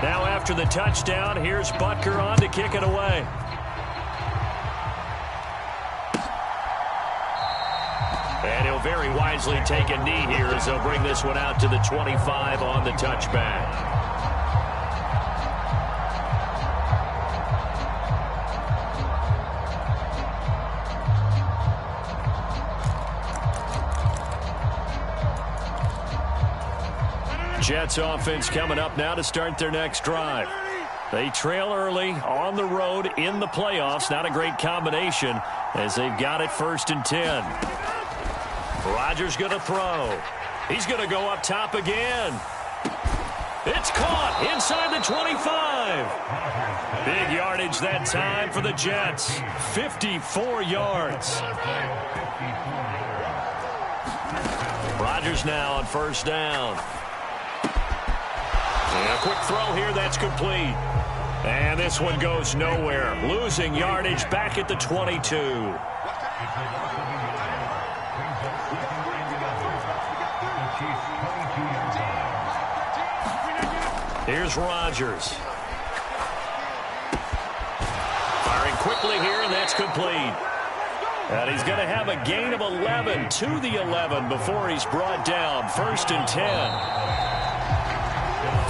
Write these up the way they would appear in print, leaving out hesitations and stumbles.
Now after the touchdown, here's Butker on to kick it away. And he'll very wisely take a knee here as they'll bring this one out to the 25 on the touchback. Jets offense coming up now to start their next drive. They trail early on the road in the playoffs. Not a great combination as they've got it 1st and 10. Rodgers going to throw. He's going to go up top again. It's caught inside the 25. Big yardage that time for the Jets. 54 yards. Rodgers now on 1st down. And a quick throw here, that's complete. And this one goes nowhere. Losing yardage back at the 22. Here's Rodgers. Firing quickly here, and that's complete. And he's going to have a gain of 11 to the 11 before he's brought down. 1st and 10.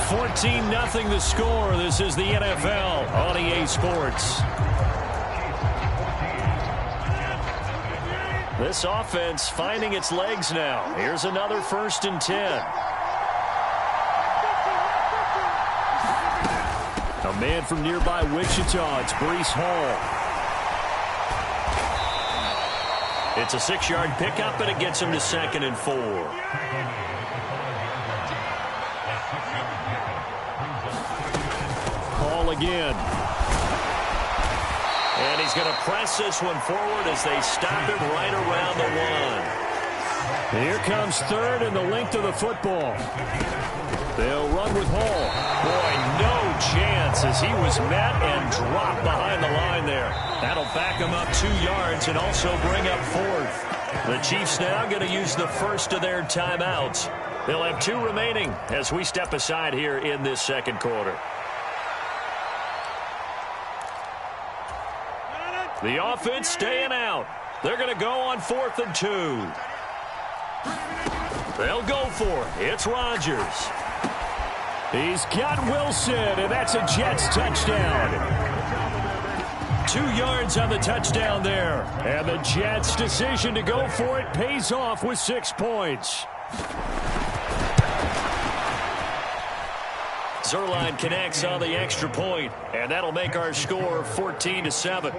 14-0 the score. This is the NFL on EA Sports. This offense finding its legs now. Here's another 1st and 10. A man from nearby Wichita. It's Breece Hall. It's a 6-yard pickup, and it gets him to 2nd and 4. Again. And he's going to press this one forward as they stop him right around the 1. Here comes 3rd and the length of the football. They'll run with Hall. Boy, no chance as he was met and dropped behind the line there. That'll back him up 2 yards and also bring up 4th. The Chiefs now going to use the first of their timeouts. They'll have 2 remaining as we step aside here in this 2nd quarter. The offense staying out. They're going to go on 4th and 2. They'll go for it. It's Rodgers. He's got Wilson, and that's a Jets touchdown. 2 yards on the touchdown there. And the Jets' decision to go for it pays off with 6 points. Zerline connects on the extra point, and that'll make our score 14-7.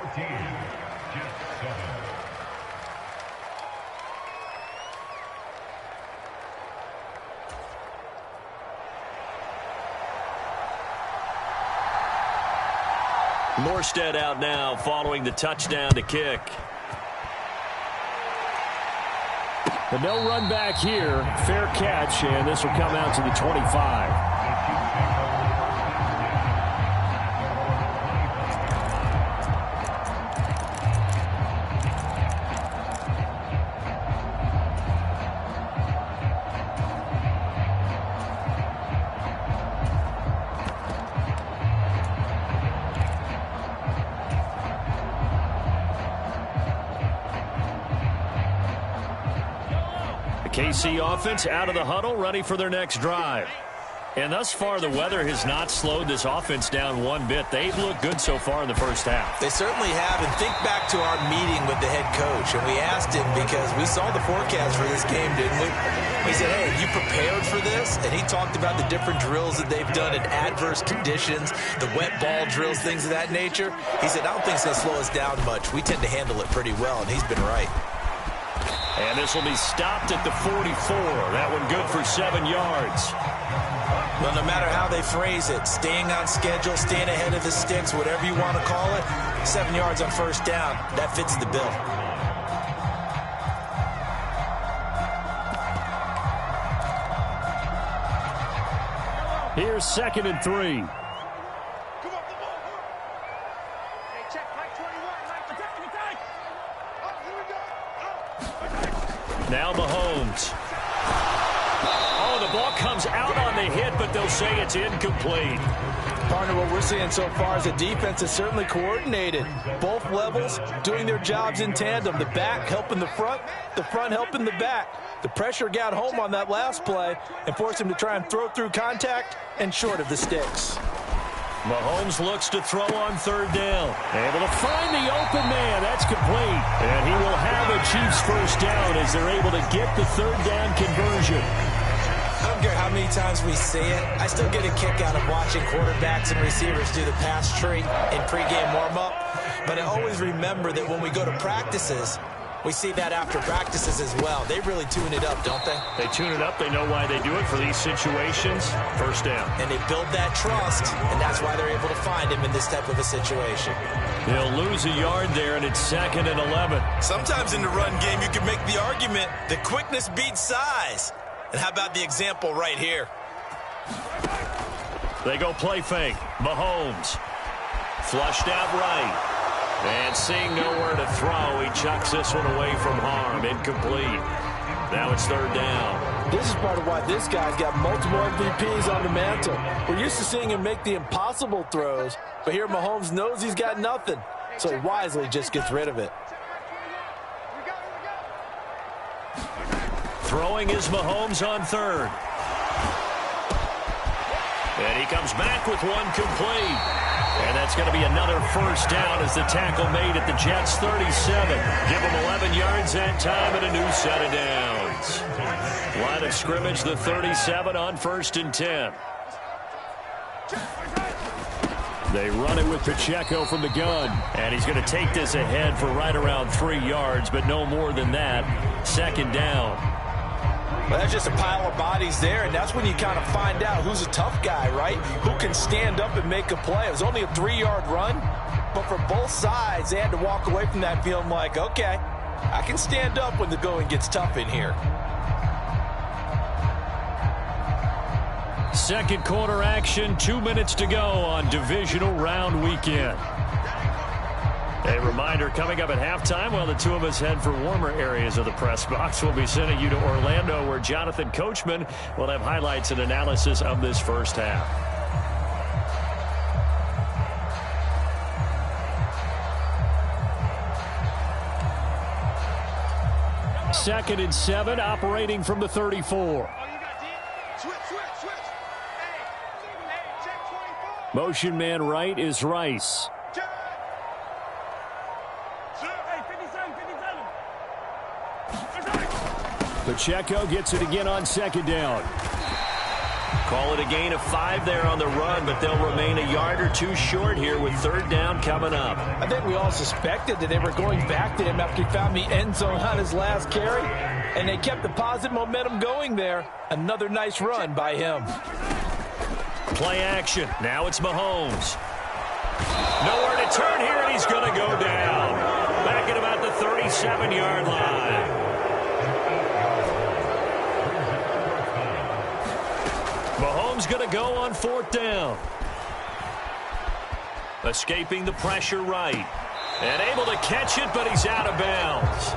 Morstead out now following the touchdown to kick. The no run back here, fair catch, and this will come out to the 25. KC offense out of the huddle, ready for their next drive. And thus far, the weather has not slowed this offense down one bit. They've looked good so far in the first half. They certainly have. And think back to our meeting with the head coach. And we asked him because we saw the forecast for this game, didn't we? We said, hey, you prepared for this? And he talked about the different drills that they've done in adverse conditions, the wet ball drills, things of that nature. He said, I don't think it's going to slow us down much. We tend to handle it pretty well, and he's been right. And this will be stopped at the 44. That one good for 7 yards. Well, no matter how they phrase it, staying on schedule, staying ahead of the sticks, whatever you want to call it, 7 yards on 1st down, that fits the bill. Here's 2nd and 3. Now Mahomes. Oh, the ball comes out on the hit, but they'll say it's incomplete. Partner, what we're seeing so far is the defense is certainly coordinated. Both levels doing their jobs in tandem. The back helping the front helping the back. The pressure got home on that last play and forced him to try and throw through contact and short of the sticks. Mahomes looks to throw on third down. Able to find the open man. That's complete. And he will have a Chiefs first down as they're able to get the third down conversion. I don't care how many times we see it. I still get a kick out of watching quarterbacks and receivers do the pass tree in pregame warm-up. But I always remember that when we go to practices, we see that after practices as well. They really tune it up, don't they? They tune it up. They know why they do it for these situations. First down. And they build that trust, and that's why they're able to find him in this type of a situation. He'll lose a yard there, and it's 2nd and 11. Sometimes in the run game, you can make the argument that quickness beats size. And how about the example right here? They go play fake. Mahomes. Flushed out right. And seeing nowhere to throw, he chucks this one away from harm. Incomplete. Now it's third down. This is part of why this guy's got multiple MVPs on the mantle. We're used to seeing him make the impossible throws, but here Mahomes knows he's got nothing, so he wisely just gets rid of it. Throwing is Mahomes on third. And he comes back with one complete. And that's going to be another first down as the tackle made at the Jets' 37. Give them 11 yards that time and a new set of downs. Line of scrimmage, the 37 on 1st and 10. They run it with Pacheco from the gun. And he's going to take this ahead for right around 3 yards, but no more than that. 2nd down. Well, that's just a pile of bodies there, and that's when you kind of find out who's a tough guy, right? Who can stand up and make a play. It was only a 3-yard run, but for both sides, they had to walk away from that feeling like, okay, I can stand up when the going gets tough in here. Second quarter action, 2 minutes to go on divisional round weekend. A reminder, coming up at halftime, while the two of us head for warmer areas of the press box, we'll be sending you to Orlando, where Jonathan Coachman will have highlights and analysis of this first half. Second and 7, operating from the 34. Motion man right is Rice. Pacheco gets it again on 2nd down. Call it a gain of 5 there on the run, but they'll remain a yard or 2 short here with 3rd down coming up. I think we all suspected that they were going back to him after he found the end zone on his last carry, and they kept the positive momentum going there. Another nice run by him. Play action. Now it's Mahomes. Nowhere to turn here, and he's going to go down. Back at about the 37-yard line. Mahomes going to go on 4th down. Escaping the pressure right. And able to catch it, but he's out of bounds.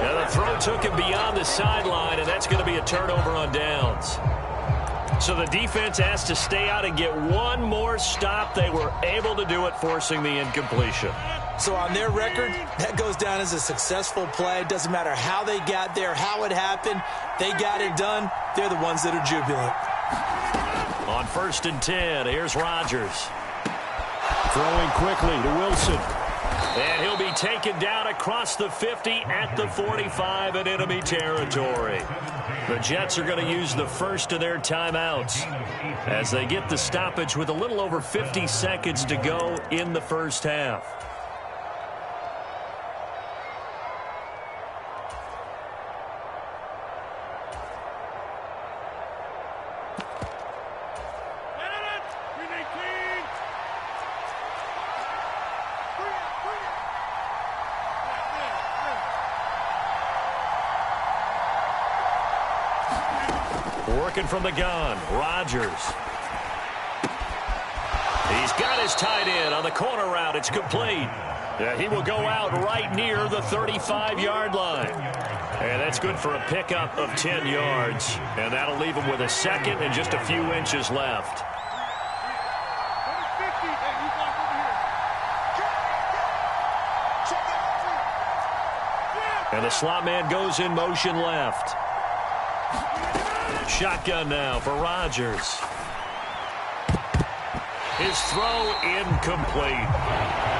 Now the throw took him beyond the sideline, and that's going to be a turnover on downs. So the defense has to stay out and get one more stop. They were able to do it, forcing the incompletion. So on their record, that goes down as a successful play. Doesn't matter how they got there, how it happened. They got it done. They're the ones that are jubilant. On 1st and 10, here's Rodgers. Throwing quickly to Wilson. And he'll be taken down across the 50 at the 45 in enemy territory. The Jets are going to use the first of their timeouts as they get the stoppage with a little over 50 seconds to go in the first half. Working from the gun, Rodgers. He's got his tight end on the corner route. It's complete. Yeah, he will go out right near the 35-yard line. And that's good for a pickup of 10 yards. And that'll leave him with a second and just a few inches left. And the slot man goes in motion left. Shotgun now for Rodgers. His throw incomplete.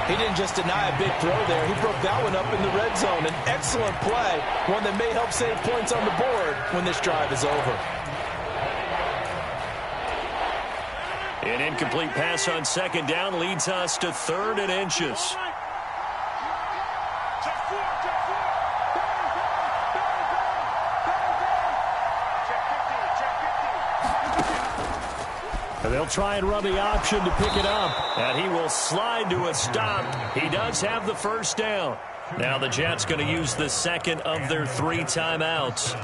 He didn't just deny a big throw there. He broke that one up in the red zone. An excellent play, one that may help save points on the board when this drive is over. An incomplete pass on second down leads us to 3rd and inches. They'll try and run the option to pick it up. And he will slide to a stop. He does have the first down. Now the Jets going to use the second of their 3 timeouts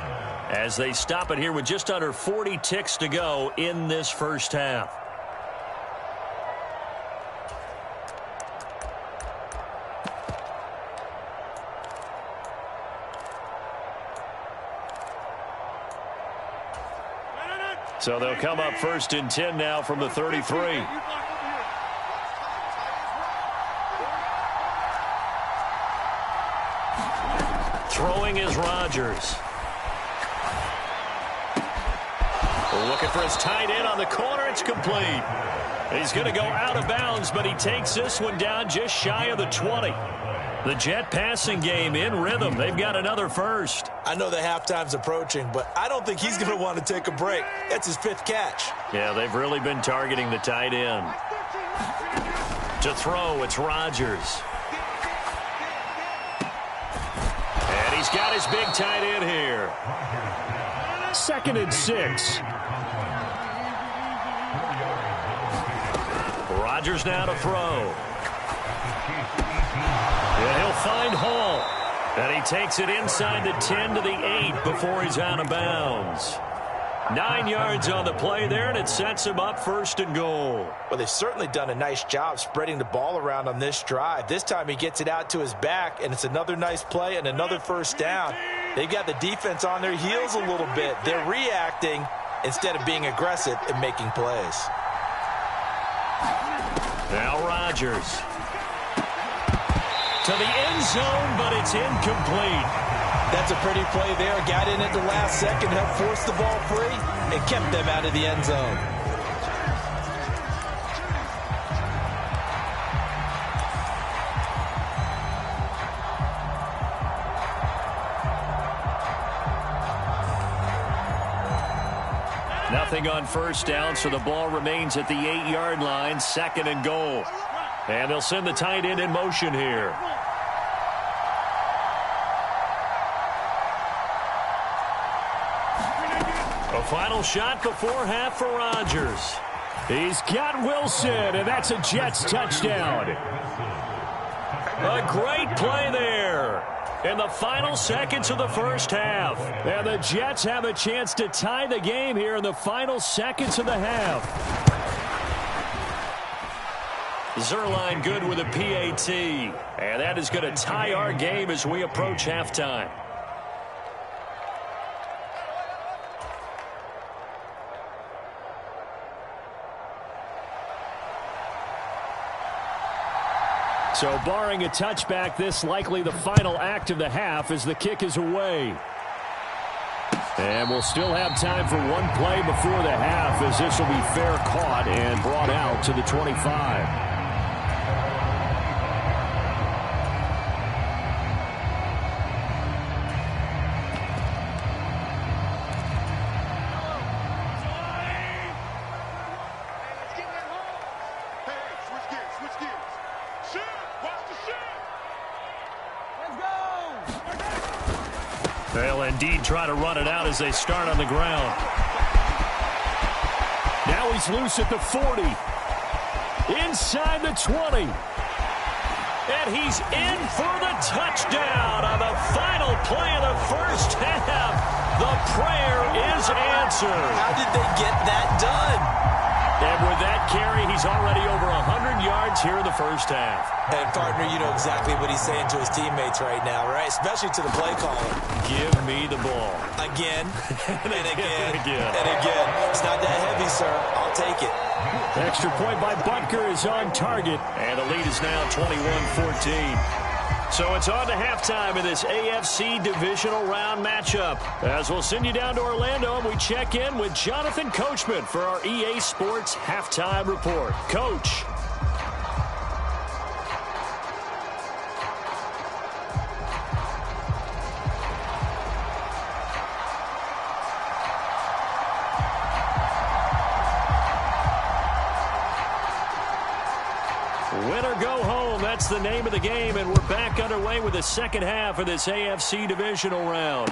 as they stop it here with just under 40 ticks to go in this first half. So they'll come up 1st and 10 now from the 33. Throwing is Rodgers. Looking for his tight end on the corner. It's complete. He's going to go out of bounds, but he takes this one down just shy of the 20. The Jet passing game in rhythm. They've got another first. I know the halftime's approaching, but I don't think he's going to want to take a break. That's his 5th catch. Yeah, they've really been targeting the tight end. To throw, it's Rodgers. And he's got his big tight end here. 2nd and 6. Rodgers now to throw. And he'll find Hall. And he takes it inside the 10 to the 8 before he's out of bounds. 9 yards on the play there, and it sets him up 1st and goal. Well, they've certainly done a nice job spreading the ball around on this drive. This time he gets it out to his back, and it's another nice play and another first down. They've got the defense on their heels a little bit. They're reacting instead of being aggressive and making plays. Now Rodgers. To the end zone, but it's incomplete. That's a pretty play there. Got in at the last second, helped force the ball free, and kept them out of the end zone. Nothing on first down, so the ball remains at the 8-yard line, 2nd and goal. And they'll send the tight end in motion here. A final shot before half for Rodgers. He's got Wilson, and that's a Jets touchdown. A great play there in the final seconds of the first half. And the Jets have a chance to tie the game here in the final seconds of the half. Zerline good with a PAT. And that is going to tie our game as we approach halftime. So barring a touchback, this likely the final act of the half as the kick is away. And we'll still have time for one play before the half as this will be fair caught and brought out to the 25. They'll indeed try to run it out as they start on the ground. Now he's loose at the 40. Inside the 20. And he's in for the touchdown on the final play of the first half. The prayer is answered. How did they get that done? And with that carry, he's already over 100 yards points here in the first half. And, partner, you know exactly what he's saying to his teammates right now, right? Especially to the play caller. Give me the ball. Again, and again, and again. It's not that heavy, sir. I'll take it. Extra point by Butker is on target. And the lead is now 21-14. So it's on to halftime in this AFC divisional round matchup. As we'll send you down to Orlando, and we check in with Jonathan Coachman for our EA Sports Halftime Report. Coach. Win or go home, that's the name of the game, and we're back underway with the second half of this AFC divisional round.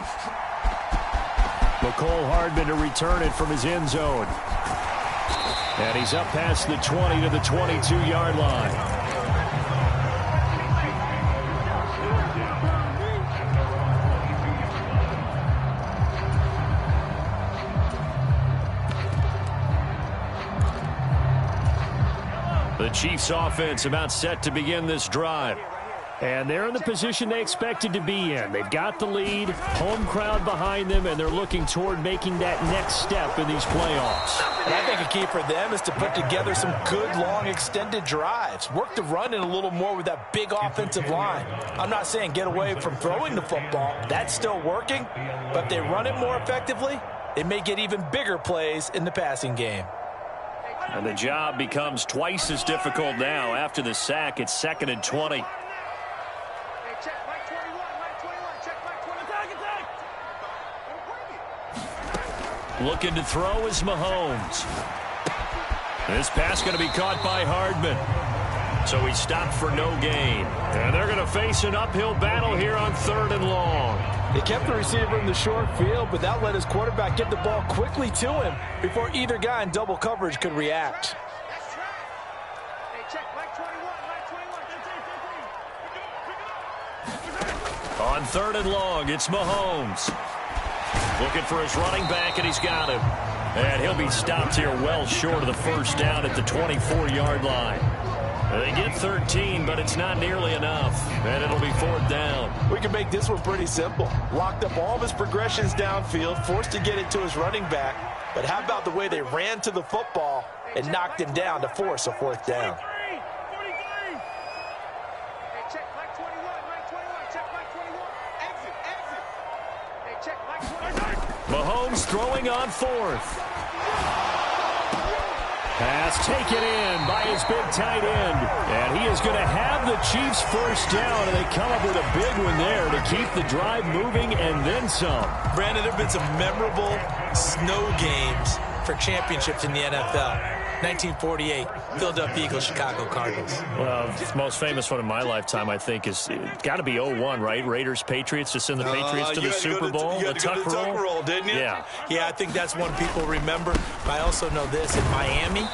McCole Hardman to return it from his end zone. And he's up past the 20 to the 22-yard line. The Chiefs offense about set to begin this drive. And they're in the position they expected to be in. They've got the lead, home crowd behind them, and they're looking toward making that next step in these playoffs. And I think a key for them is to put together some good, long, extended drives. Work the run in a little more with that big offensive line. I'm not saying get away from throwing the football. That's still working. But if they run it more effectively, they may get even bigger plays in the passing game. And the job becomes twice as difficult now. After the sack, it's 2nd and 20. Looking to throw is Mahomes. This pass going to be caught by Hardman. So he stopped for no gain. And they're going to face an uphill battle here on 3rd and long. They kept the receiver in the short field, but that let his quarterback get the ball quickly to him before either guy in double coverage could react. On 3rd and long, it's Mahomes. Looking for his running back, and he's got him. And he'll be stopped here well short of the first down at the 24-yard line. They get 13, but it's not nearly enough. And it'll be 4th down. We can make this one pretty simple. Locked up all of his progressions downfield, forced to get it to his running back. But how about the way they ran to the football and knocked him down to force a 4th down? Mahomes throwing on 4th. Pass taken in by his big tight end. And he is going to have the Chiefs first down, and they come up with a big one there to keep the drive moving and then some. Brandon, there have been some memorable snow games for championships in the NFL. 1948, Philadelphia Eagles, Chicago Cardinals. Well, the most famous one in my lifetime, I think, is got to be 01, right? Raiders, Patriots, to send the Patriots to the Super Bowl. You had to go to the tuck roll, didn't you? Yeah. Yeah, I think that's one people remember. I also know this. In Miami,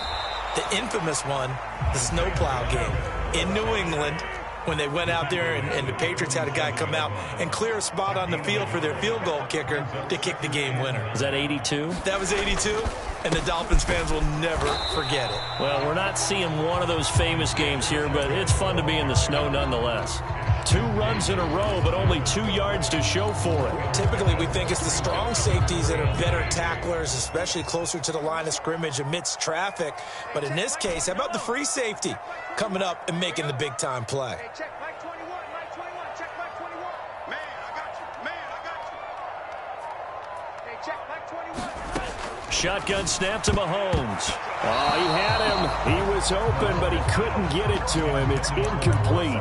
the infamous one, the snowplow game. In New England, when they went out there and the Patriots had a guy come out and clear a spot on the field for their field goal kicker to kick the game winner. Is that 82? That was 82, and the Dolphins fans will never forget it. Well, we're not seeing one of those famous games here, but it's fun to be in the snow nonetheless. 2 runs in a row, but only 2 yards to show for it. Typically, we think it's the strong safeties that are better tacklers, especially closer to the line of scrimmage amidst traffic. But in this case, how about the free safety coming up and making the big-time play? Hey, check back 21, back 21, check back 21. Man, I got you. Man, I got you. Hey, check back 21. Shotgun snap to Mahomes. Oh, he had him. He was open, but he couldn't get it to him. It's incomplete.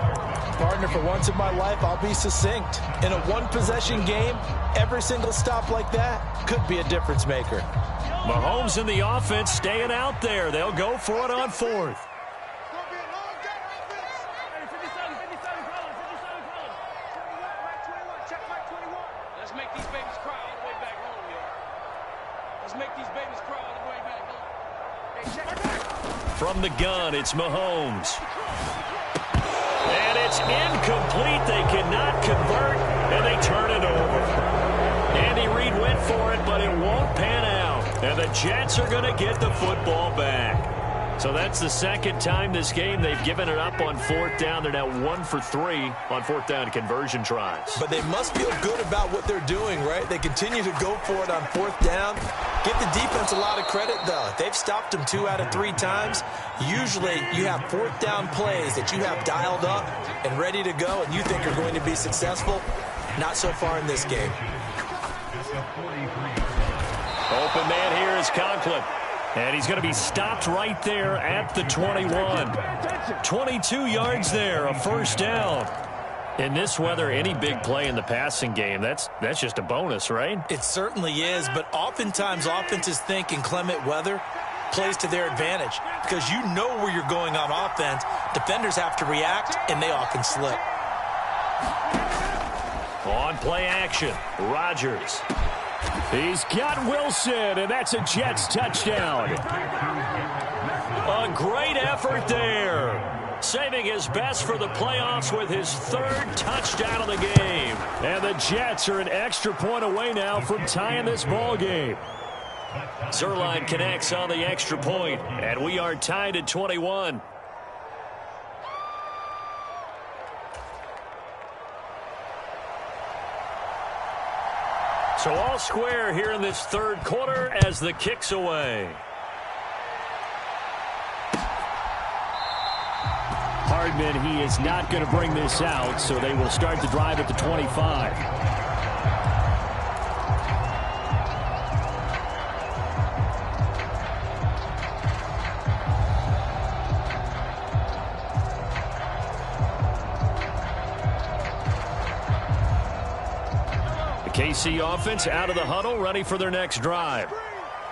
Partner, for once in my life, I'll be succinct. In a one-possession game, every single stop like that could be a difference maker. Mahomes in the offense staying out there. They'll go for it on 4th. Let's make these babies cry all the way back home, yo. Let's make these babies cry all the way back home. Hey, check back. From the gun, it's Mahomes. And it's incomplete. They cannot convert, and they turn it over. Andy Reid went for it, but it won't pan out. And the Jets are going to get the football back. So that's the second time this game they've given it up on fourth down. They're now 1 for 3 on fourth down conversion tries. But they must feel good about what they're doing, right? They continue to go for it on fourth down. Give the defense a lot of credit, though. They've stopped them 2 out of 3 times. Usually you have fourth down plays that you have dialed up and ready to go and you think are going to be successful. Not so far in this game. Open man here is Conklin. And he's going to be stopped right there at the 21. 22 yards there, a first down. In this weather, any big play in the passing game, that's just a bonus, right? It certainly is, but oftentimes offenses think in clement weather plays to their advantage because you know where you're going on offense. Defenders have to react, and they often slip. On play action, Rodgers. He's got Wilson, and that's a Jets touchdown. A great effort there. Saving his best for the playoffs with his 3rd touchdown of the game. And the Jets are an extra point away now from tying this ball game. Zerline connects on the extra point, and we are tied at 21. So all square here in this 3rd quarter as the kick's away. Hardman, he is not going to bring this out, so they will start the drive at the 25. KC offense out of the huddle, ready for their next drive.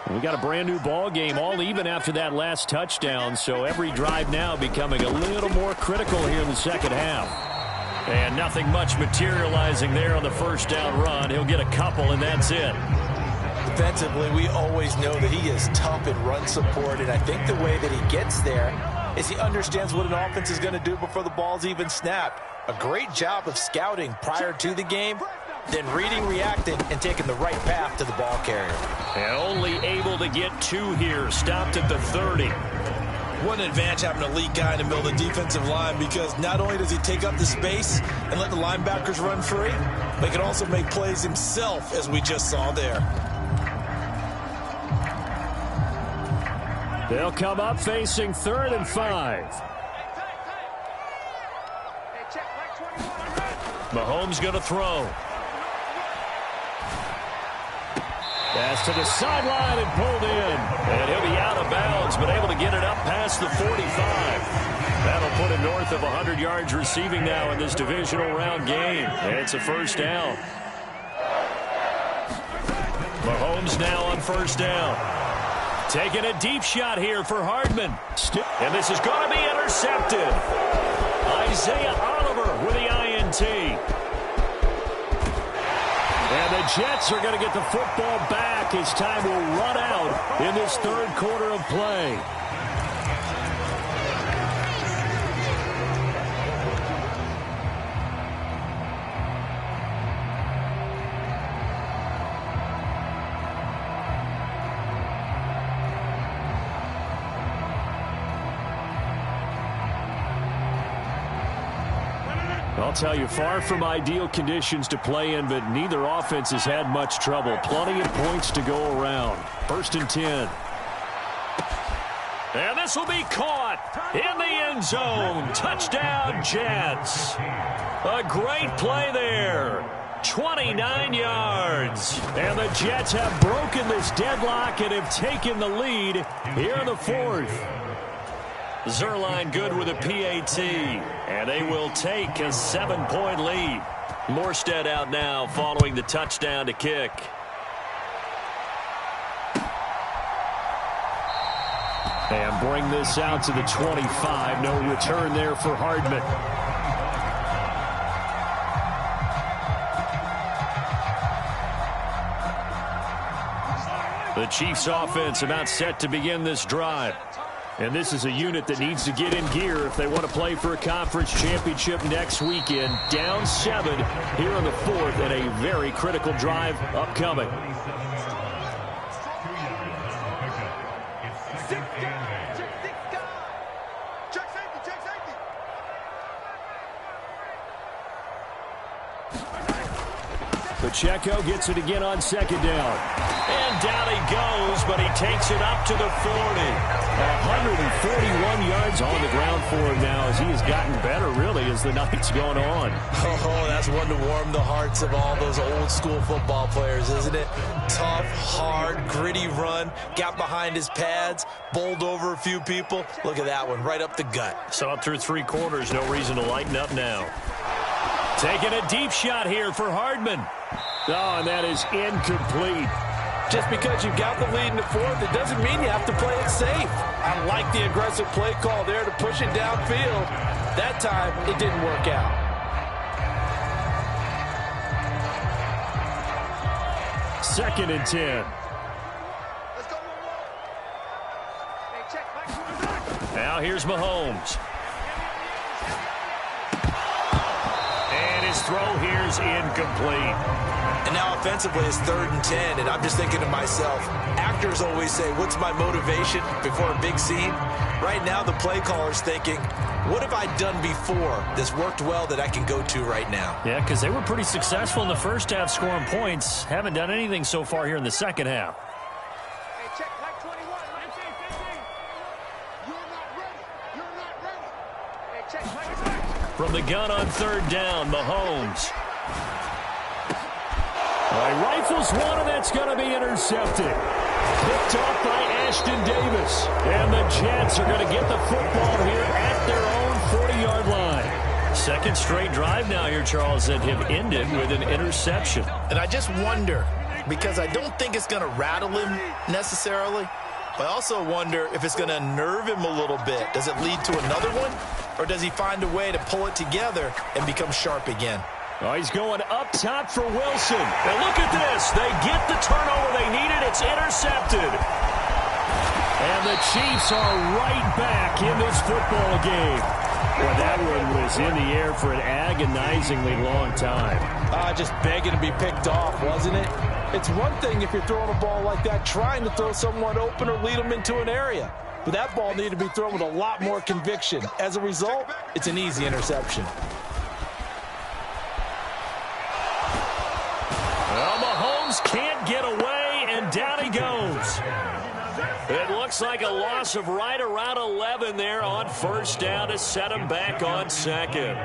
We got a brand new ball game, all even after that last touchdown, so every drive now becoming a little more critical here in the second half. And nothing much materializing there on the first down run. He'll get a couple, and that's it. Defensively, we always know that he is tough in run support, and I think the way that he gets there is he understands what an offense is going to do before the ball's even snapped. A great job of scouting prior to the game, then reading, reacting, and taking the right path to the ball carrier. And only able to get 2 here, stopped at the 30. What an advantage having an elite guy in the middle of the defensive line, because not only does he take up the space and let the linebackers run free, but he can also make plays himself, as we just saw there. They'll come up facing 3rd and 5. Mahomes going to throw. Pass to the sideline and pulled in. And he'll be out of bounds, but able to get it up past the 45. That'll put him north of 100 yards receiving now in this divisional round game. And it's a first down. Mahomes now on first down. Taking a deep shot here for Hardman. And this is going to be intercepted. Isaiah Oliver with the INT. And the Jets are going to get the football back as time will run out in this 3rd quarter of play. I'll tell you, far from ideal conditions to play in, but neither offense has had much trouble. Plenty of points to go around. 1st and 10. And this will be caught in the end zone. Touchdown, Jets. A great play there. 29 yards. And the Jets have broken this deadlock and have taken the lead here in the 4th. Zerline good with a PAT, and they will take a 7-point lead. Morstead out now following the touchdown to kick. And bring this out to the 25. No return there for Hardman. The Chiefs offense about set to begin this drive. And this is a unit that needs to get in gear if they want to play for a conference championship next weekend. Down 7 here in the 4th, and a very critical drive upcoming. Pacheco gets it again on second down. And down he goes, but he takes it up to the 40. 141 yards on the ground for him now as he has gotten better, really, as the night's going on. Oh, that's one to warm the hearts of all those old-school football players, isn't it? Tough, hard, gritty run, got behind his pads, bowled over a few people. Look at that one, right up the gut. So up through 3 quarters, no reason to lighten up now. Taking a deep shot here for Hardman. Oh, and that is incomplete. Just because you've got the lead in the fourth, it doesn't mean you have to play it safe. I like the aggressive play call there to push it downfield. That time, it didn't work out. Second and 10. Let's go. Hey, check back. Now here's Mahomes. And his throw here's incomplete. And now offensively it's 3rd and 10, and I'm just thinking to myself, actors always say, what's my motivation before a big scene? Right now the play caller's thinking, what have I done before that's worked well that I can go to right now? Yeah, because they were pretty successful in the first half scoring points. Haven't done anything so far here in the second half. Hey, check back 21. 19, 15. You're not ready. You're not ready. Hey, check back. From the gun on 3rd down, Mahomes. Rifles one, and that's going to be intercepted. Picked off by Ashton Davis. And the Jets are going to get the football here at their own 40-yard line. Second straight drive now here, Charles, that have ended with an interception. And I just wonder, because I don't think it's going to rattle him necessarily, but I also wonder if it's going to unnerve him a little bit. Does it lead to another one, or does he find a way to pull it together and become sharp again? Oh, he's going up top for Wilson. And look at this. They get the turnover they needed. It's intercepted. And the Chiefs are right back in this football game. Well, that one was in the air for an agonizingly long time. Just begging to be picked off, wasn't it? It's one thing if you're throwing a ball like that, trying to throw someone open or lead them into an area. But that ball needed to be thrown with a lot more conviction. As a result, it's an easy interception. Well, Mahomes can't get away, and down he goes. It looks like a loss of right around 11 there on 1st down to set him back on 2nd.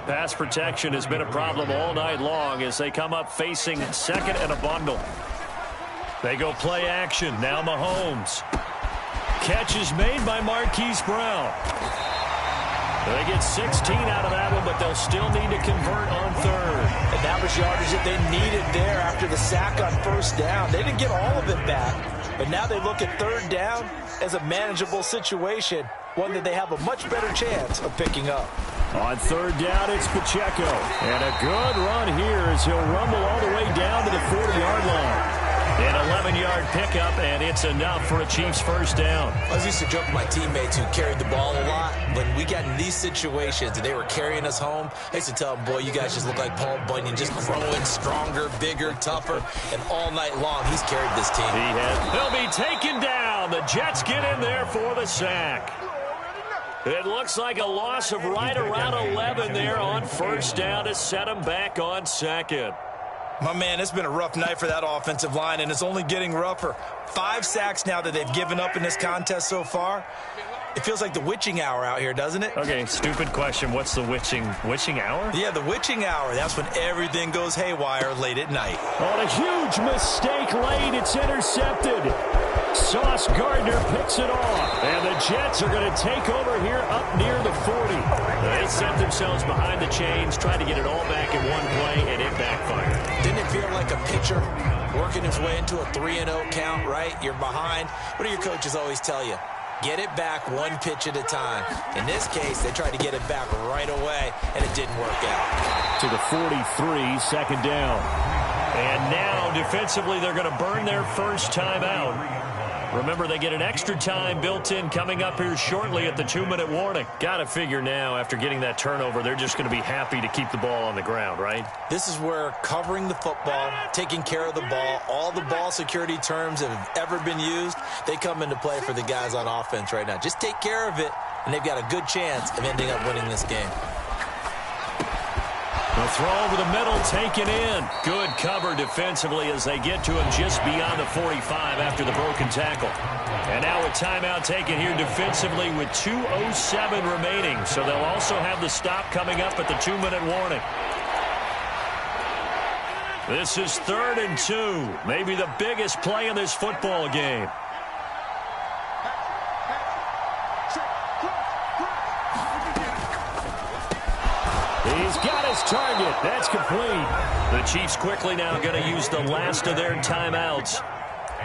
Pass protection has been a problem all night long as they come up facing 2nd and a bundle. They go play action. Now Mahomes. Catch is made by Marquise Brown. They get 16 out of that one, but they'll still need to convert on 3rd. And that was yardage that they needed there after the sack on 1st down. They didn't get all of it back, but now they look at 3rd down as a manageable situation, one that they have a much better chance of picking up. On 3rd down, it's Pacheco. And a good run here as he'll rumble all the way down to the 40-yard line. An 11-yard pickup, and it's enough for a Chiefs 1st down. I was used to joke with my teammates who carried the ball a lot. When we got in these situations and they were carrying us home, I used to tell them, boy, you guys just look like Paul Bunyan, just growing stronger, bigger, tougher. And all night long, he's carried this team. He has. They'll be taken down. The Jets get in there for the sack. It looks like a loss of right around 11 there on 1st down to set them back on 2nd. My man, it's been a rough night for that offensive line, and it's only getting rougher. 5 sacks now that they've given up in this contest so far. It feels like the witching hour out here, doesn't it? Okay, stupid question. What's the witching hour? Yeah, the witching hour. That's when everything goes haywire late at night. On a huge mistake late, it's intercepted. Sauce Gardner picks it off. And the Jets are going to take over here up near the 40. They set themselves behind the chains, trying to get it all back in one play, and it backfired. Didn't it feel like a pitcher working his way into a 3-0 count, right? You're behind. What do your coaches always tell you? Get it back one pitch at a time. In this case, they tried to get it back right away, and it didn't work out. To the 43, 2nd down. And now, defensively, they're going to burn their first time out. Remember, they get an extra time built in coming up here shortly at the 2-minute warning. Got to figure now, after getting that turnover, they're just going to be happy to keep the ball on the ground, right? This is where covering the football, taking care of the ball, all the ball security terms that have ever been used, they come into play for the guys on offense right now. Just take care of it, and they've got a good chance of ending up winning this game. The throw over the middle, taken in. Good cover defensively as they get to him just beyond the 45 after the broken tackle. And now a timeout taken here defensively with 2:07 remaining. So they'll also have the stop coming up at the 2-minute warning. This is 3rd and 2. Maybe the biggest play in this football game. He's got his target. That's complete. The Chiefs quickly now going to use the last of their timeouts.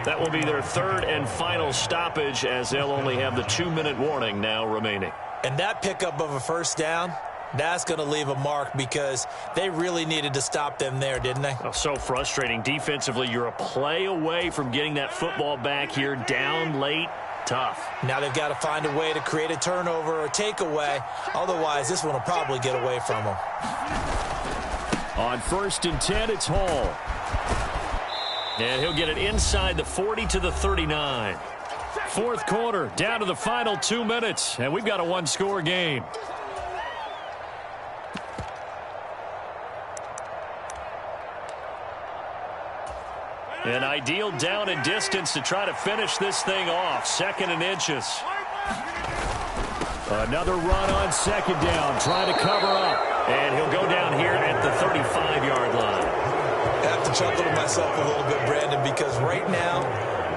That will be their 3rd and final stoppage as they'll only have the 2-minute warning now remaining. And that pickup of a first down, that's going to leave a mark because they really needed to stop them there, didn't they? Oh, so frustrating. Defensively, you're a play away from getting that football back here down late. Tough. Now they've got to find a way to create a turnover or takeaway. Otherwise, this one will probably get away from them. On 1st and 10, it's Hall. And he'll get it inside the 40 to the 39. 4th quarter, down to the final 2 minutes. And we've got a 1-score game. An ideal down and distance to try to finish this thing off. 2nd and inches. Another run on 2nd down, trying to cover up. And he'll go down here at the 35-yard line. I have to chuckle to myself a little bit, Brandon, because right now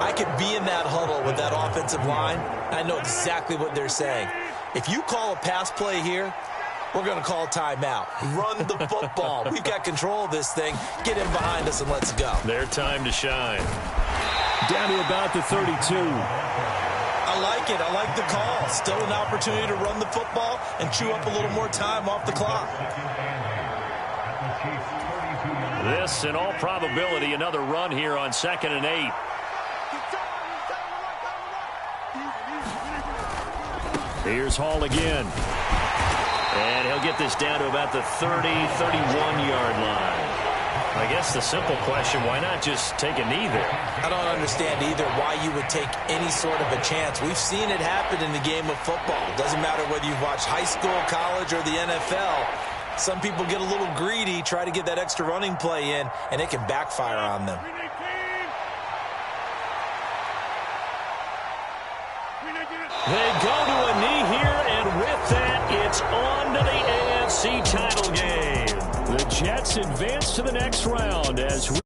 I could be in that huddle with that offensive line. I know exactly what they're saying. If you call a pass play here, we're going to call timeout. Run the football. We've got control of this thing. Get in behind us and let's go. Their time to shine. Down to about the 32. I like it. I like the call. Still an opportunity to run the football and chew up a little more time off the clock. This, in all probability, another run here on 2nd and 8. Here's Hall again. And he'll get this down to about the 30, 31-yard line. I guess the simple question, why not just take a knee there? I don't understand either why you would take any sort of a chance. We've seen it happen in the game of football. It doesn't matter whether you've watched high school, college, or the NFL. Some people get a little greedy, try to get that extra running play in, and it can backfire on them. They go to a knee here, and with that, it's on to the AFC title game. The Jets advance to the next round as